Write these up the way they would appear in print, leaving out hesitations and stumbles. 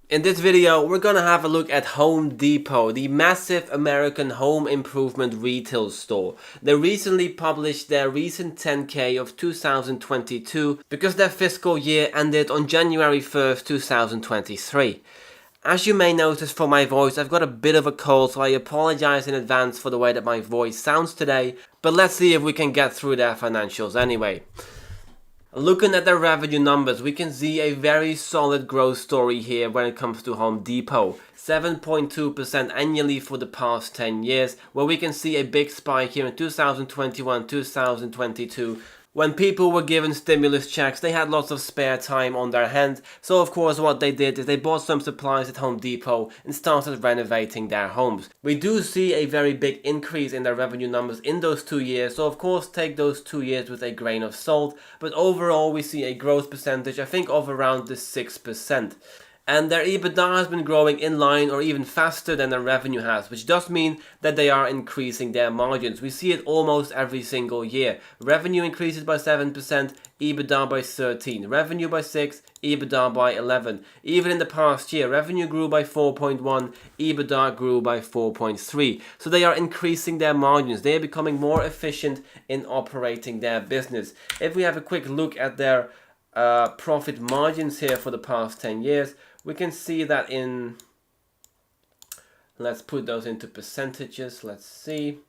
In this video, we're gonna have a look at Home Depot, the massive American home improvement retail store. They recently published their recent 10K of 2022 because their fiscal year ended on January 1st, 2023. As you may notice from my voice, I've got a bit of a cold, so I apologize in advance for the way that my voice sounds today, but let's see if we can get through their financials anyway. Looking at their revenue numbers, we can see a very solid growth story here when it comes to Home Depot. 7.2% annually for the past 10 years, where we can see a big spike here in 2021, 2022. When people were given stimulus checks, they had lots of spare time on their hands. So of course what they did is they bought some supplies at Home Depot and started renovating their homes. We do see a very big increase in their revenue numbers in those 2 years. So of course take those 2 years with a grain of salt. But overall we see a growth percentage, I think, of around the 6%. And their EBITDA has been growing in line or even faster than their revenue has, which does mean that they are increasing their margins. We see it almost every single year. Revenue increases by 7%, EBITDA by 13%, revenue by 6%, EBITDA by 11%. Even in the past year, revenue grew by 4.1%, EBITDA grew by 4.3%. So they are increasing their margins. They are becoming more efficient in operating their business. If we have a quick look at their profit margins here for the past 10 years, we can see that let's put those into percentages, let's see,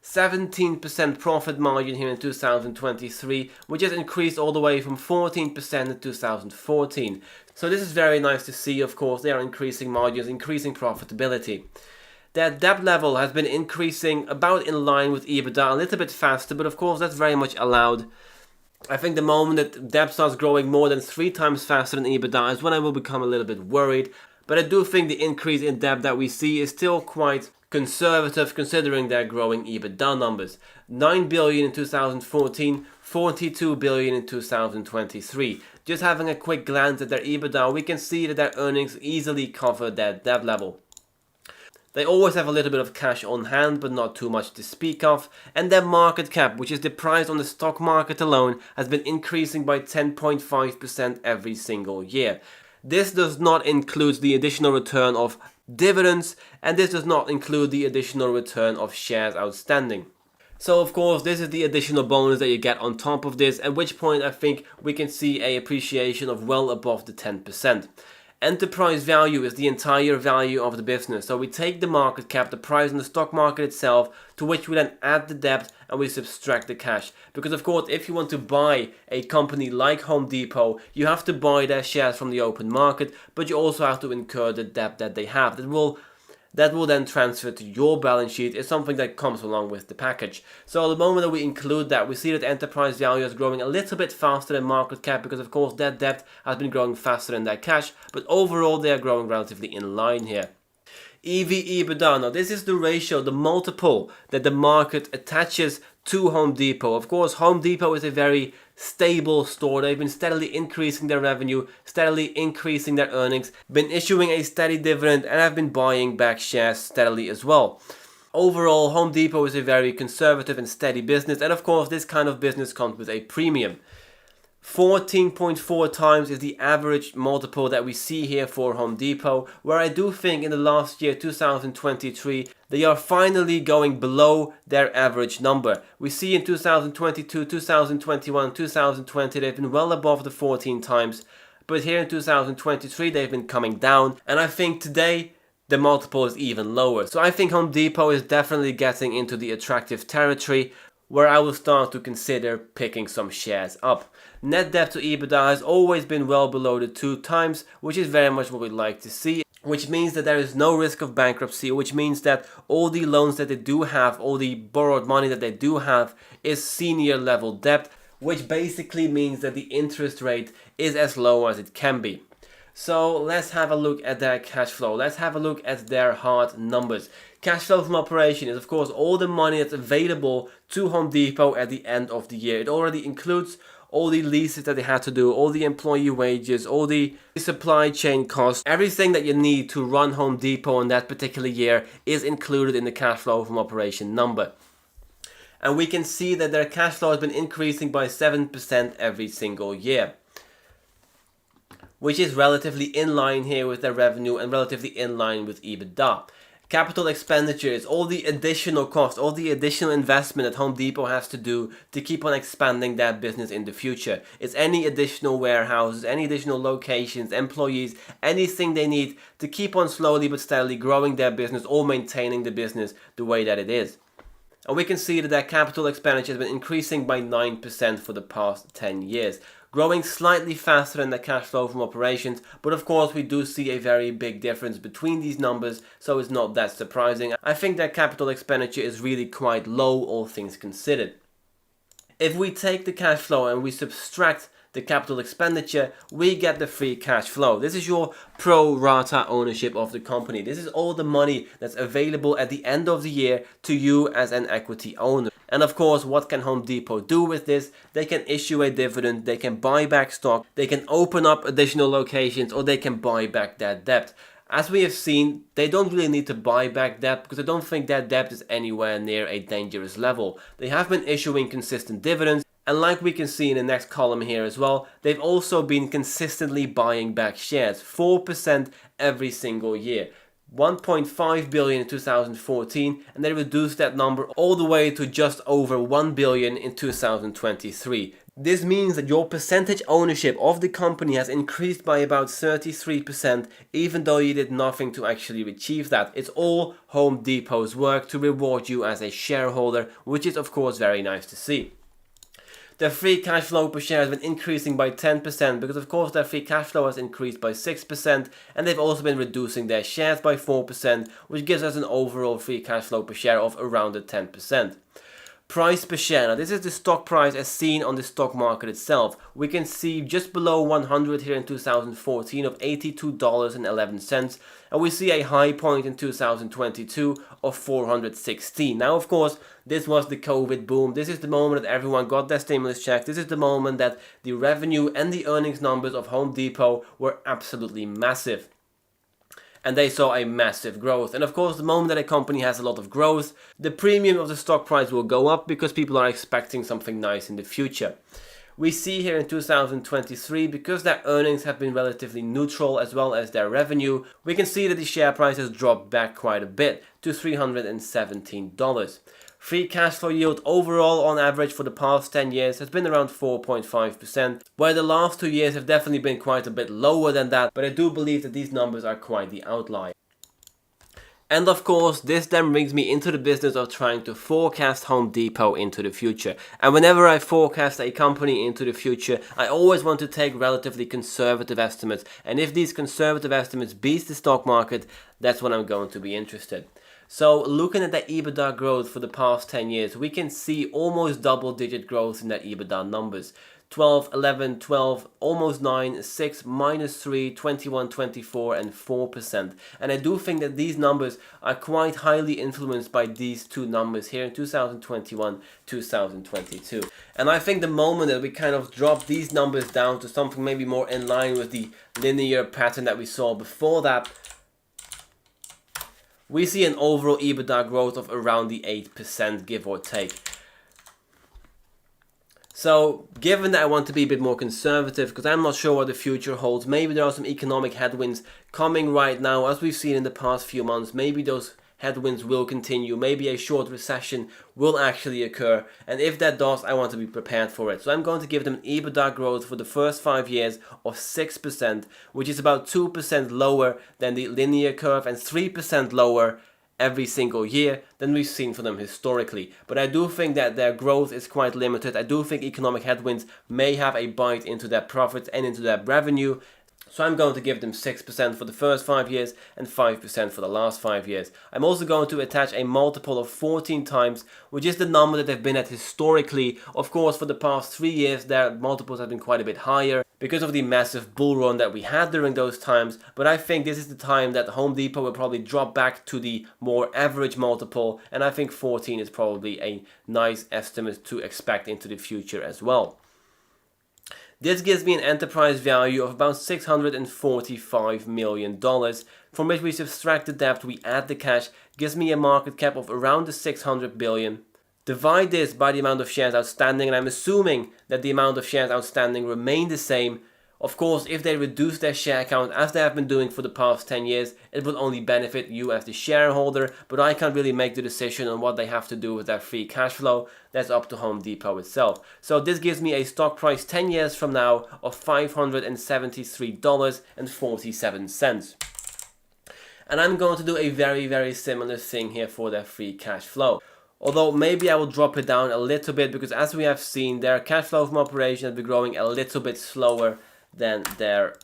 17% profit margin here in 2023, which has increased all the way from 14% in 2014. So this is very nice to see. Of course, they are increasing margins, increasing profitability. Their debt level has been increasing about in line with EBITDA, a little bit faster, but of course that's very much allowed. I think the moment that debt starts growing more than 3 times faster than EBITDA is when I will become a little bit worried. But I do think the increase in debt that we see is still quite conservative considering their growing EBITDA numbers. 9 billion in 2014, 42 billion in 2023. Just having a quick glance at their EBITDA, we can see that their earnings easily cover their debt level. They always have a little bit of cash on hand, but not too much to speak of. And their market cap, which is the price on the stock market alone, has been increasing by 10.5% every single year. This does not include the additional return of dividends, and this does not include the additional return of shares outstanding. So of course this is the additional bonus that you get on top of this, at which point I think we can see an appreciation of well above the 10%. Enterprise value is the entire value of the business. So we take the market cap, the price in the stock market itself, to which we then add the debt and we subtract the cash. Because of course, if you want to buy a company like Home Depot, you have to buy their shares from the open market, but you also have to incur the debt that they have. That will then transfer to your balance sheet. It's something that comes along with the package. So the moment that we include that, we see that enterprise value is growing a little bit faster than market cap because of course that debt has been growing faster than that cash, but overall they are growing relatively in line here. EV/EBITDA, now this is the ratio, the multiple that the market attaches to Home Depot. Of course, Home Depot is a very stable store. They've been steadily increasing their revenue, steadily increasing their earnings, been issuing a steady dividend, and have been buying back shares steadily as well. Overall, Home Depot is a very conservative and steady business, and of course, this kind of business comes with a premium. 14.4 times is the average multiple that we see here for Home Depot, where I do think in the last year, 2023, they are finally going below their average number. We see in 2022, 2021, 2020, they've been well above the 14 times, but here in 2023, they've been coming down, and I think today, the multiple is even lower. So I think Home Depot is definitely getting into the attractive territory, where I will start to consider picking some shares up. Net debt to EBITDA has always been well below the 2 times, which is very much what we'd like to see, which means that there is no risk of bankruptcy, which means that all the loans that they do have, all the borrowed money that they do have is senior level debt, which basically means that the interest rate is as low as it can be. So let's have a look at their cash flow. Let's have a look at their hard numbers. Cash flow from operation is of course all the money that's available to Home Depot at the end of the year. It already includes all the leases that they had to do, all the employee wages, all the supply chain costs, everything that you need to run Home Depot in that particular year is included in the cash flow from operation number. And we can see that their cash flow has been increasing by 7% every single year. which is relatively in line here with their revenue and relatively in line with EBITDA. Capital expenditure is all the additional cost, all the additional investment that Home Depot has to do to keep on expanding that business in the future. It's any additional warehouses, any additional locations, employees, anything they need to keep on slowly but steadily growing their business or maintaining the business the way that it is. And we can see that their capital expenditure has been increasing by 9% for the past 10 years, growing slightly faster than the cash flow from operations, but of course we do see a very big difference between these numbers, so it's not that surprising. I think that capital expenditure is really quite low, all things considered. If we take the cash flow and we subtract the capital expenditure, we get the free cash flow. This is your pro rata ownership of the company. This is all the money that's available at the end of the year to you as an equity owner. And of course, what can Home Depot do with this? They can issue a dividend, they can buy back stock, they can open up additional locations, or they can buy back that debt. As we have seen, they don't really need to buy back debt because I don't think that debt is anywhere near a dangerous level. They have been issuing consistent dividends, and like we can see in the next column here as well, they've also been consistently buying back shares, 4% every single year. 1.5 billion in 2014, and they reduced that number all the way to just over 1 billion in 2023. This means that your percentage ownership of the company has increased by about 33%, even though you did nothing to actually achieve that. It's all Home Depot's work to reward you as a shareholder, which is of course very nice to see. Their free cash flow per share has been increasing by 10% because of course their free cash flow has increased by 6%, and they've also been reducing their shares by 4%, which gives us an overall free cash flow per share of around 10%. Price per share. Now this is the stock price as seen on the stock market itself. We can see just below 100 here in 2014 of $82.11, and we see a high point in 2022 of 416. Now of course this was the COVID boom. This is the moment that everyone got their stimulus checks. This is the moment that the revenue and the earnings numbers of Home Depot were absolutely massive. And they saw a massive growth. And of course, the moment that a company has a lot of growth, the premium of the stock price will go up because people are expecting something nice in the future. We see here in 2023, because their earnings have been relatively neutral as well as their revenue, we can see that the share price has dropped back quite a bit to $317. Free cash flow yield overall on average for the past 10 years has been around 4.5%, where the last 2 years have definitely been quite a bit lower than that, but I do believe that these numbers are quite the outlier. And of course, this then brings me into the business of trying to forecast Home Depot into the future. And whenever I forecast a company into the future, I always want to take relatively conservative estimates. And if these conservative estimates beat the stock market, that's when I'm going to be interested. So looking at the EBITDA growth for the past 10 years, we can see almost double-digit growth in the EBITDA numbers. 12, 11, 12, almost 9, 6, minus 3, 21, 24, and 4%. And I do think that these numbers are quite highly influenced by these two numbers here in 2021, 2022. And I think the moment that we kind of drop these numbers down to something maybe more in line with the linear pattern that we saw before that, we see an overall EBITDA growth of around the 8%, give or take. So, given that I want to be a bit more conservative, because I'm not sure what the future holds, maybe there are some economic headwinds coming right now, as we've seen in the past few months. Maybe those headwinds will continue, maybe a short recession will actually occur, and if that does, I want to be prepared for it. So I'm going to give them an EBITDA growth for the first 5 years of 6%, which is about 2% lower than the linear curve and 3% lower every single year than we've seen for them historically. But I do think that their growth is quite limited. I do think economic headwinds may have a bite into their profits and into their revenue. So I'm going to give them 6% for the first 5 years and 5% for the last 5 years. I'm also going to attach a multiple of 14 times, which is the number that they've been at historically. Of course, for the past 3 years, their multiples have been quite a bit higher because of the massive bull run that we had during those times. But I think this is the time that Home Depot will probably drop back to the more average multiple. And I think 14 is probably a nice estimate to expect into the future as well. This gives me an enterprise value of about $645 million, from which we subtract the debt, we add the cash, gives me a market cap of around the $600 billion. Divide this by the amount of shares outstanding, and I'm assuming that the amount of shares outstanding remain the same. Of course, if they reduce their share count as they have been doing for the past 10 years, it will only benefit you as the shareholder, but I can't really make the decision on what they have to do with their free cash flow. That's up to Home Depot itself. So this gives me a stock price 10 years from now of $573.47. And I'm going to do a very similar thing here for their free cash flow. Although maybe I will drop it down a little bit, because as we have seen, their cash flow from operation has been growing a little bit slower than their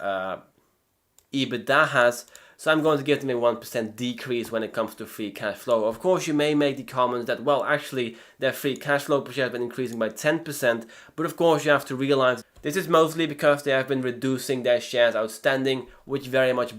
EBITDA has. So I'm going to give them a 1% decrease when it comes to free cash flow. Of course, you may make the comments that, well, actually, their free cash flow per share has been increasing by 10%. But of course, you have to realize this is mostly because they have been reducing their shares outstanding, which very much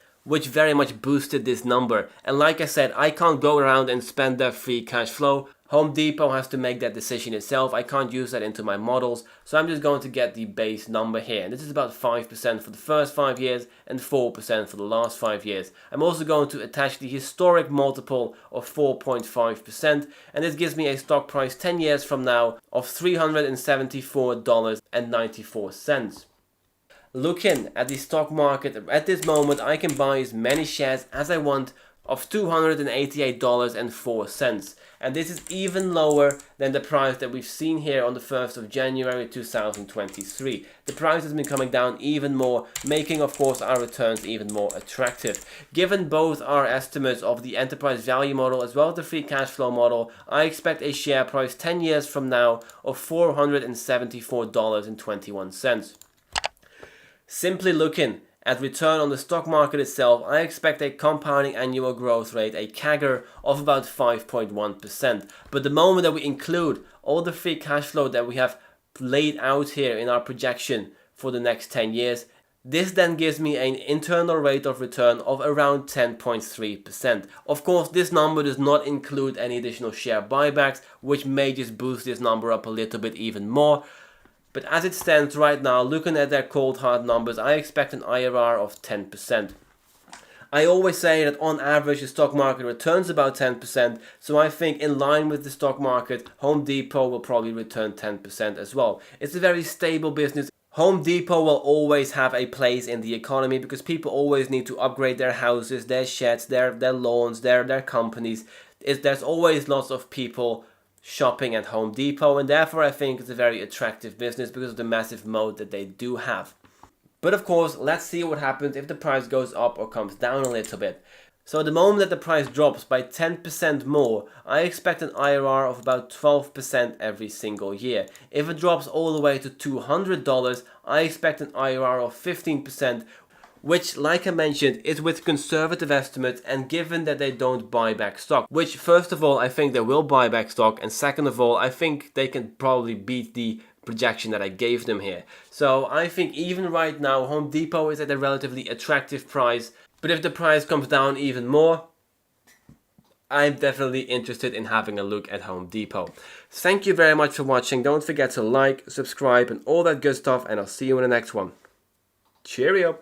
boosted this number. And like I said, I can't go around and spend their free cash flow. Home Depot has to make that decision itself. I can't use that into my models, so I'm just going to get the base number here. And this is about 5% for the first 5 years and 4% for the last 5 years. I'm also going to attach the historic multiple of 4.5%, and this gives me a stock price 10 years from now of $374.94. Looking at the stock market at this moment, I can buy as many shares as I want of $288.04, and this is even lower than the price that we've seen here on the 1st of January 2023. The price has been coming down even more, making of course our returns even more attractive. Given both our estimates of the enterprise value model as well as the free cash flow model, I expect a share price 10 years from now of $474.21. Simply looking at return on the stock market itself, I expect a compounding annual growth rate, a CAGR, of about 5.1%. But the moment that we include all the free cash flow that we have laid out here in our projection for the next 10 years, this then gives me an internal rate of return of around 10.3%. Of course, this number does not include any additional share buybacks, which may just boost this number up a little bit even more. But as it stands right now, looking at their cold hard numbers, I expect an IRR of 10%. I always say that on average the stock market returns about 10%, so I think in line with the stock market, Home Depot will probably return 10% as well. It's a very stable business. Home Depot will always have a place in the economy because people always need to upgrade their houses, their sheds, their lawns, their companies. There's always lots of people shopping at Home Depot, and therefore I think it's a very attractive business because of the massive moat that they do have. But of course, let's see what happens if the price goes up or comes down a little bit. So at the moment that the price drops by 10% more, I expect an IRR of about 12% every single year. If it drops all the way to $200, I expect an IRR of 15%, which, like I mentioned, is with conservative estimates and given that they don't buy back stock. Which, first of all, I think they will buy back stock, and second of all, I think they can probably beat the projection that I gave them here. So I think even right now, Home Depot is at a relatively attractive price, but if the price comes down even more, I'm definitely interested in having a look at Home Depot. Thank you very much for watching. Don't forget to like, subscribe, and all that good stuff, and I'll see you in the next one. Cheerio!